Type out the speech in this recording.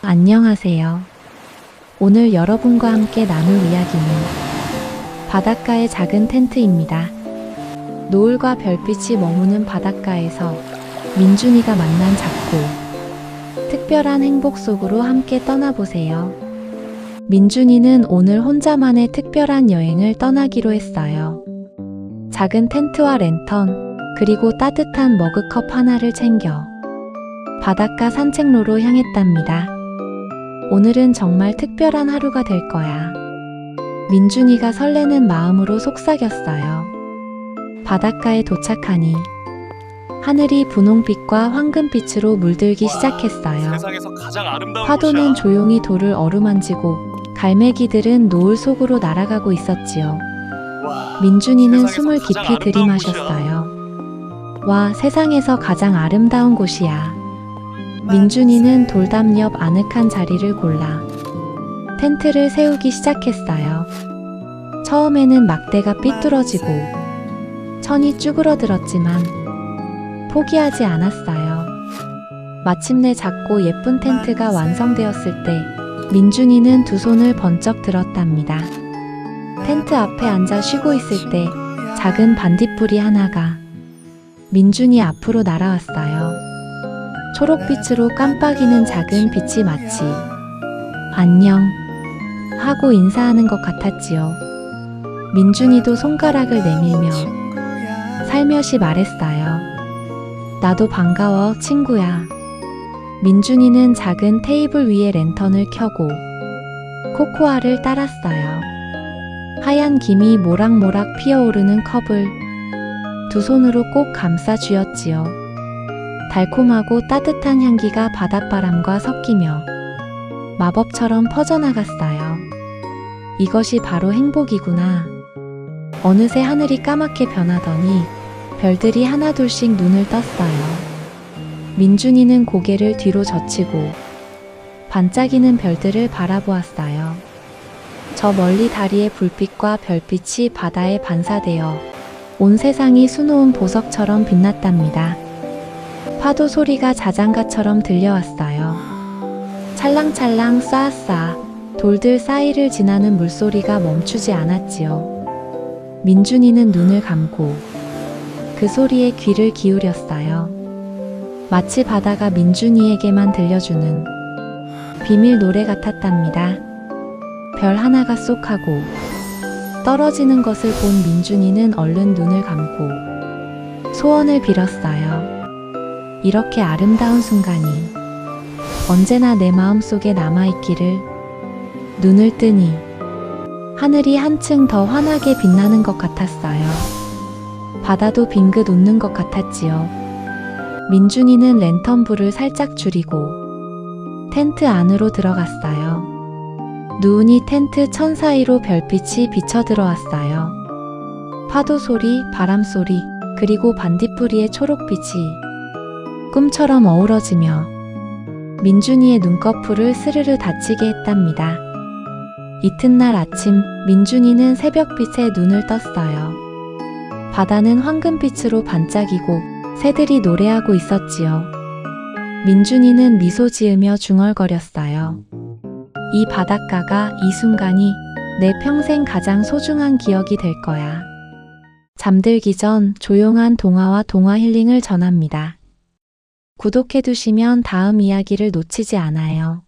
안녕하세요. 오늘 여러분과 함께 나눌 이야기는 바닷가의 작은 텐트입니다. 노을과 별빛이 머무는 바닷가에서 민준이가 만난 작고 특별한 행복 속으로 함께 떠나보세요. 민준이는 오늘 혼자만의 특별한 여행을 떠나기로 했어요. 작은 텐트와 랜턴, 그리고 따뜻한 머그컵 하나를 챙겨 바닷가 산책로로 향했답니다. 오늘은 정말 특별한 하루가 될 거야. 민준이가 설레는 마음으로 속삭였어요. 바닷가에 도착하니 하늘이 분홍빛과 황금빛으로 물들기 시작했어요. 세상에서 가장 아름다운 파도는 곳이야. 조용히 돌을 어루만지고 갈매기들은 노을 속으로 날아가고 있었지요. 와, 민준이는 세상에서 숨을 가장 깊이 아름다운 들이마셨어요. 와, 세상에서 가장 아름다운 곳이야. 민준이는 돌담 옆 아늑한 자리를 골라 텐트를 세우기 시작했어요. 처음에는 막대가 삐뚤어지고 천이 쭈그러들었지만 포기하지 않았어요. 마침내 작고 예쁜 텐트가 완성되었을 때 민준이는 두 손을 번쩍 들었답니다. 텐트 앞에 앉아 쉬고 있을 때 작은 반딧불이 하나가 민준이 앞으로 날아왔어요. 초록빛으로 깜빡이는 작은 빛이 마치 안녕 하고 인사하는 것 같았지요. 민준이도 손가락을 내밀며 살며시 말했어요. 나도 반가워, 친구야. 민준이는 작은 테이블 위에 랜턴을 켜고 코코아를 따랐어요. 하얀 김이 모락모락 피어오르는 컵을 두 손으로 꼭 감싸 쥐었지요. 달콤하고 따뜻한 향기가 바닷바람과 섞이며 마법처럼 퍼져나갔어요. 이것이 바로 행복이구나. 어느새 하늘이 까맣게 변하더니 별들이 하나둘씩 눈을 떴어요. 민준이는 고개를 뒤로 젖히고 반짝이는 별들을 바라보았어요. 저 멀리 다리의 불빛과 별빛이 바다에 반사되어 온 세상이 수놓은 보석처럼 빛났답니다. 파도 소리가 자장가처럼 들려왔어요. 찰랑찰랑 쏴쏴 돌들 사이를 지나는 물소리가 멈추지 않았지요. 민준이는 눈을 감고 그 소리에 귀를 기울였어요. 마치 바다가 민준이에게만 들려주는 비밀 노래 같았답니다. 별 하나가 쏙 하고 떨어지는 것을 본 민준이는 얼른 눈을 감고 소원을 빌었어요. 이렇게 아름다운 순간이 언제나 내 마음속에 남아있기를. 눈을 뜨니 하늘이 한층 더 환하게 빛나는 것 같았어요. 바다도 빙긋 웃는 것 같았지요. 민준이는 랜턴 불을 살짝 줄이고 텐트 안으로 들어갔어요. 누우니 텐트 천 사이로 별빛이 비쳐 들어왔어요. 파도 소리, 바람 소리, 그리고 반딧불이의 초록빛이 꿈처럼 어우러지며 민준이의 눈꺼풀을 스르르 다치게 했답니다. 이튿날 아침, 민준이는 새벽빛에 눈을 떴어요. 바다는 황금빛으로 반짝이고 새들이 노래하고 있었지요. 민준이는 미소 지으며 중얼거렸어요. 이 바닷가가, 이 순간이 내 평생 가장 소중한 기억이 될 거야. 잠들기 전 조용한 동화와 동화 힐링을 전합니다. 구독해두시면 다음 이야기를 놓치지 않아요.